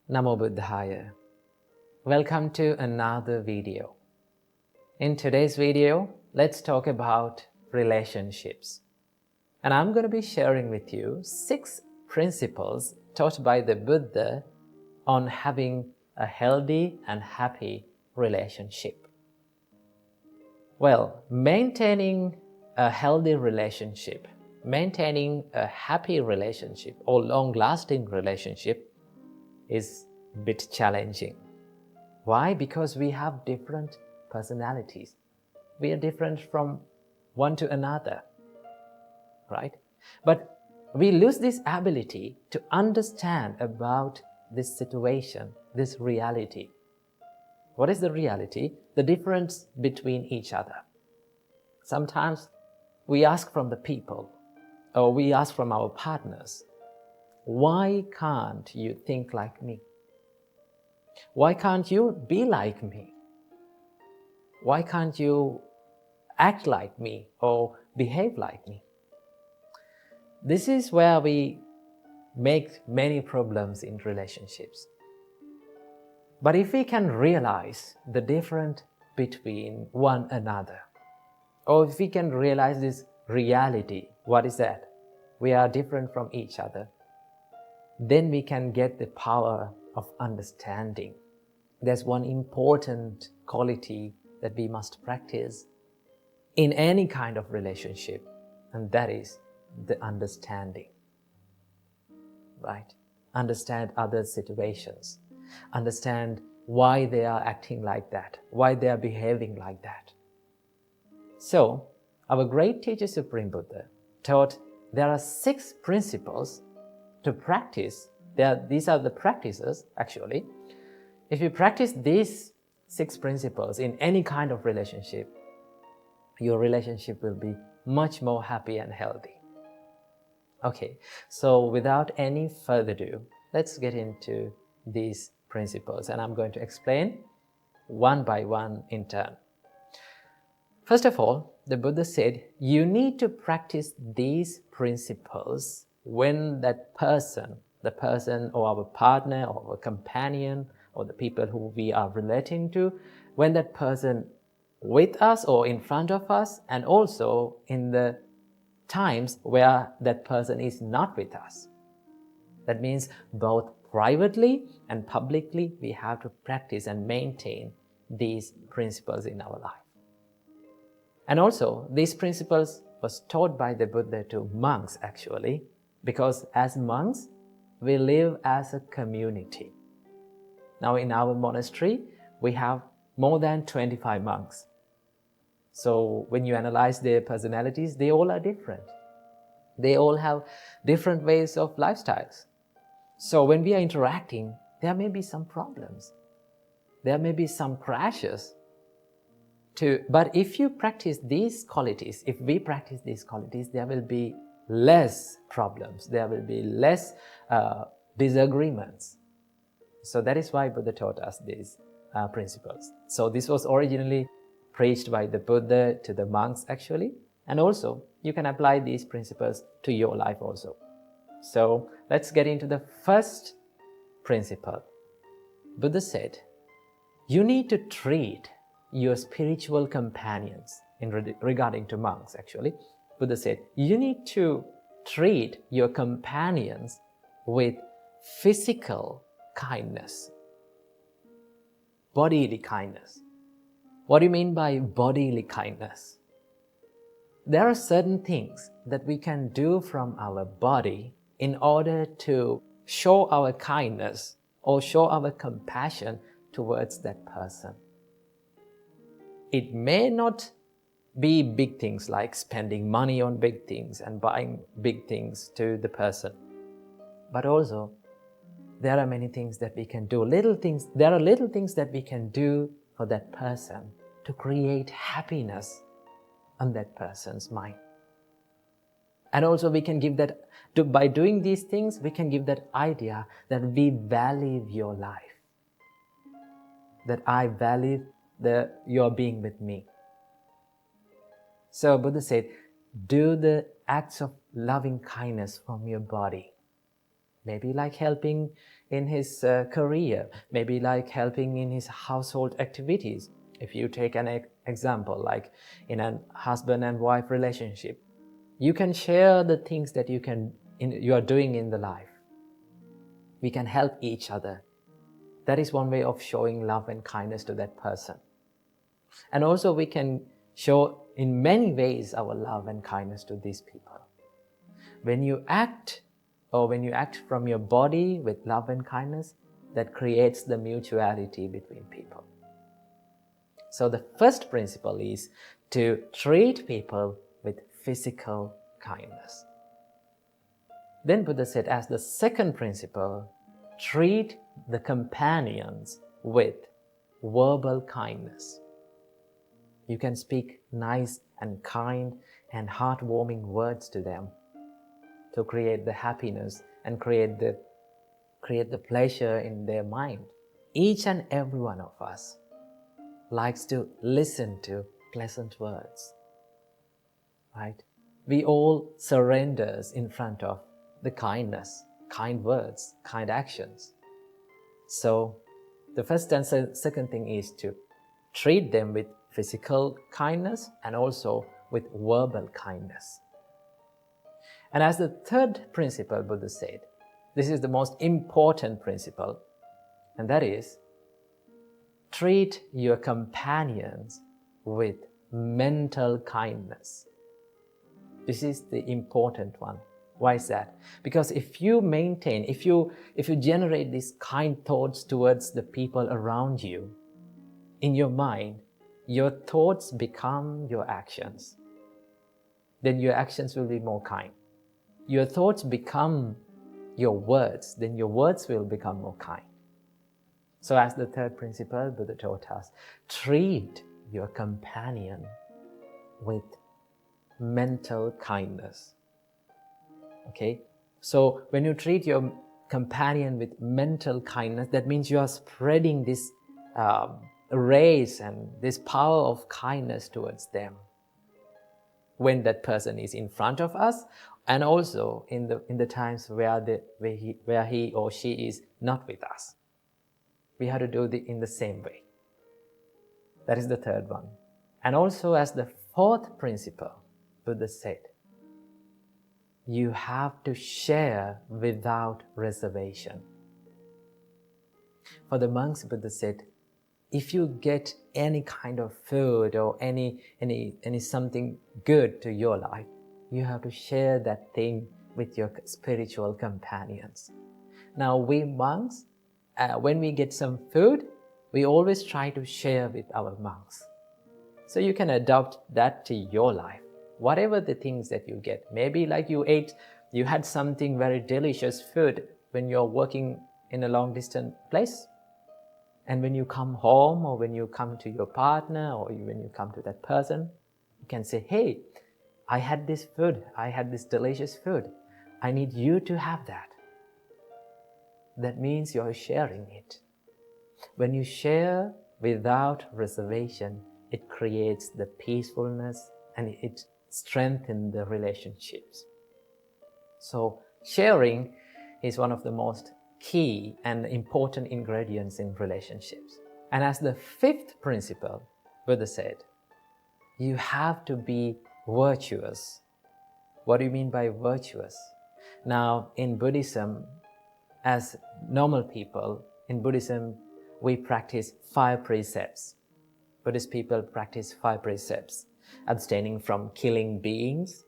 Namo Buddhaya. Welcome to another video. In today's video, let's talk about relationships. And I'm going to be sharing with you 6 principles taught by the Buddha on having a healthy and happy relationship. Well, maintaining a healthy relationship, maintaining a happy relationship or long-lasting relationship is a bit challenging. Why? Because we have different personalities. We are different from one to another, right? But we lose this ability to understand about this situation, this reality. What is the reality? The difference between each other. Sometimes we ask from the people, or we ask from our partners, why can't you think like me? Why can't you be like me? Why can't you act like me or behave like me? This is where we make many problems in relationships. But if we can realize the difference between one another, or if we can realize this reality, what is that? We are different from each other. Then we can get the power of understanding. There's one important quality that we must practice in any kind of relationship, and that is the understanding. Right? Understand other situations. Understand why they are acting like that, why they are behaving like that. So, our great teacher Supreme Buddha taught there are 6 principles to practice. These are the practices, actually. If you practice these 6 principles in any kind of relationship, your relationship will be much more happy and healthy. Okay, so without any further ado, let's get into these principles, and I'm going to explain one by one in turn. First of all, the Buddha said, you need to practice these principles when that person, the person or our partner or our companion or the people who we are relating to, when that person with us or in front of us, and also in the times where that person is not with us. That means both privately and publicly we have to practice and maintain these principles in our life. And also, these principles was taught by the Buddha to monks actually, because as monks, we live as a community. Now in our monastery, we have more than 25 monks. So when you analyze their personalities, they all are different. They all have different ways of lifestyles. So when we are interacting, there may be some problems. There may be some crashes. But if you practice these qualities, if we practice these qualities, there will be less problems. There will be less disagreements. So that is why Buddha taught us these principles. So this was originally preached by the Buddha to the monks actually. And also, you can apply these principles to your life also. So let's get into the first principle. Buddha said, you need to treat your spiritual companions, regarding to monks actually. Buddha said, you need to treat your companions with physical kindness, bodily kindness. What do you mean by bodily kindness? There are certain things that we can do from our body in order to show our kindness or show our compassion towards that person. It may not be big things like spending money on big things and buying big things to the person, but also there are many things that we can do. There are little things that we can do for that person to create happiness on that person's mind. And also we can give that, by doing these things, we can give that idea that we value your life. That I value your being with me. So Buddha said, do the acts of loving kindness from your body. Maybe like helping in his career, maybe like helping in his household activities. If you take an example, like in a husband and wife relationship, you can share the things that you are doing in the life. We can help each other. That is one way of showing love and kindness to that person. And also we can show in many ways our love and kindness to these people. When you act from your body with love and kindness, that creates the mutuality between people. So the first principle is to treat people with physical kindness. Then Buddha said, as the second principle, treat the companions with verbal kindness. You can speak nice and kind and heartwarming words to them to create the happiness and create the pleasure in their mind. Each and every one of us likes to listen to pleasant words, right? We all surrender in front of the kindness, kind words, kind actions. So the first and second thing is to treat them with physical kindness and also with verbal kindness. And as the third principle, Buddha said, this is the most important principle, and that is, treat your companions with mental kindness. This is the important one. Why is that? Because if you generate these kind thoughts towards the people around you, in your mind, your thoughts become your actions. Then your actions will be more kind. Your thoughts become your words, then your words will become more kind. So as the third principle, Buddha taught us, treat your companion with mental kindness. Okay? So when you treat your companion with mental kindness, that means you are spreading this rays and this power of kindness towards them when that person is in front of us, and also in the times where he or she is not with us. We have to do it in the same way. That is the third one. And also as the fourth principle, Buddha said, you have to share without reservation. For the monks, Buddha said, if you get any kind of food or any something good to your life, you have to share that thing with your spiritual companions. Now we monks, when we get some food, we always try to share with our monks. So you can adopt that to your life. Whatever the things that you get, maybe like you had something very delicious food when you're working in a long distance place. And when you come home, or when you come to your partner, or when you come to that person, you can say, hey, I had this food, I had this delicious food. I need you to have that. That means you're sharing it. When you share without reservation, it creates the peacefulness and it strengthens the relationships. So sharing is one of the most key and important ingredients in relationships. And as the fifth principle, Buddha said, you have to be virtuous. What do you mean by virtuous? Now, in Buddhism, as normal people, in Buddhism, we practice 5 precepts. Buddhist people practice 5 precepts: abstaining from killing beings,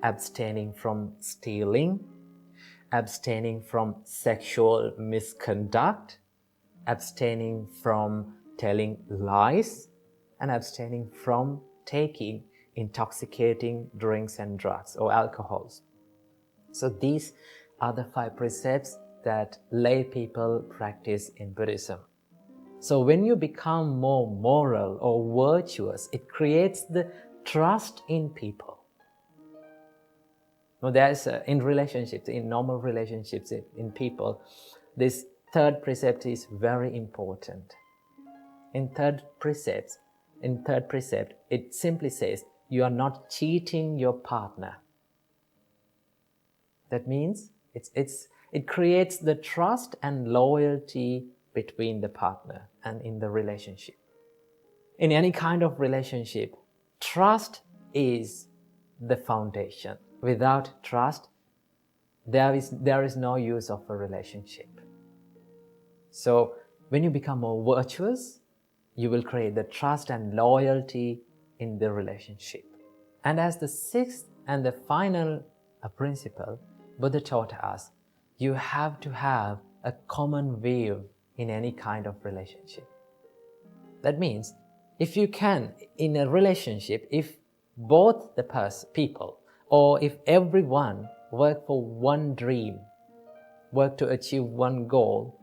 abstaining from stealing, abstaining from sexual misconduct, abstaining from telling lies, and abstaining from taking intoxicating drinks and drugs or alcohols. So these are the 5 precepts that lay people practice in Buddhism. So when you become more moral or virtuous, it creates the trust in people. Now there's in relationships, in normal relationships, in people, this third precept is very important. In third precept, it simply says, you are not cheating your partner. That means It creates the trust and loyalty between the partner and in the relationship. In any kind of relationship, trust is the foundation. Without trust, there is no use of a relationship. So when you become more virtuous, you will create the trust and loyalty in the relationship. And as the sixth and the final principle, Buddha taught us, you have to have a common view in any kind of relationship. That means, if you can, in a relationship, if both the people, or if everyone work for one dream, work to achieve one goal,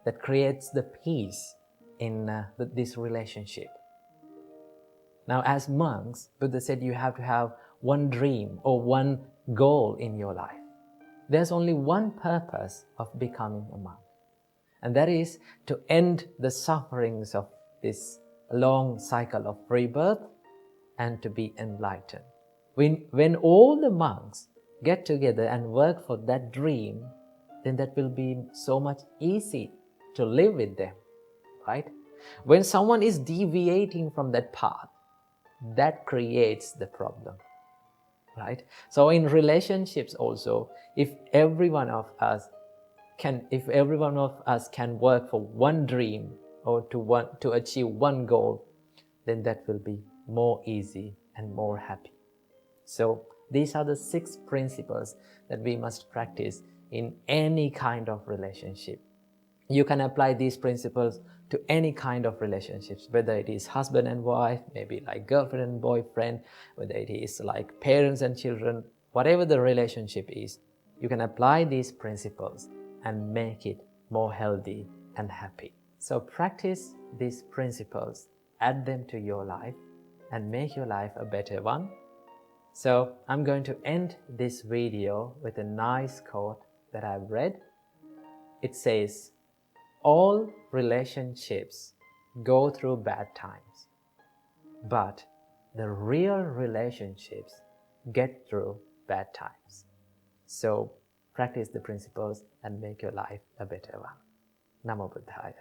that creates the peace in this relationship. Now, as monks, Buddha said you have to have one dream or one goal in your life. There's only one purpose of becoming a monk, and that is to end the sufferings of this long cycle of rebirth and to be enlightened. When all the monks get together and work for that dream, then that will be so much easy to live with them, right? When someone is deviating from that path, that creates the problem, right? So in relationships also, if every one of us can work for one dream or to achieve one goal, then that will be more easy and more happy. So these are the 6 principles that we must practice in any kind of relationship. You can apply these principles to any kind of relationships, whether it is husband and wife, maybe like girlfriend and boyfriend, whether it is like parents and children, whatever the relationship is, you can apply these principles and make it more healthy and happy. So practice these principles, add them to your life, and make your life a better one. So I'm going to end this video with a nice quote that I've read. It says, all relationships go through bad times, but the real relationships get through bad times. So practice the principles and make your life a better one. Namo Buddhaya.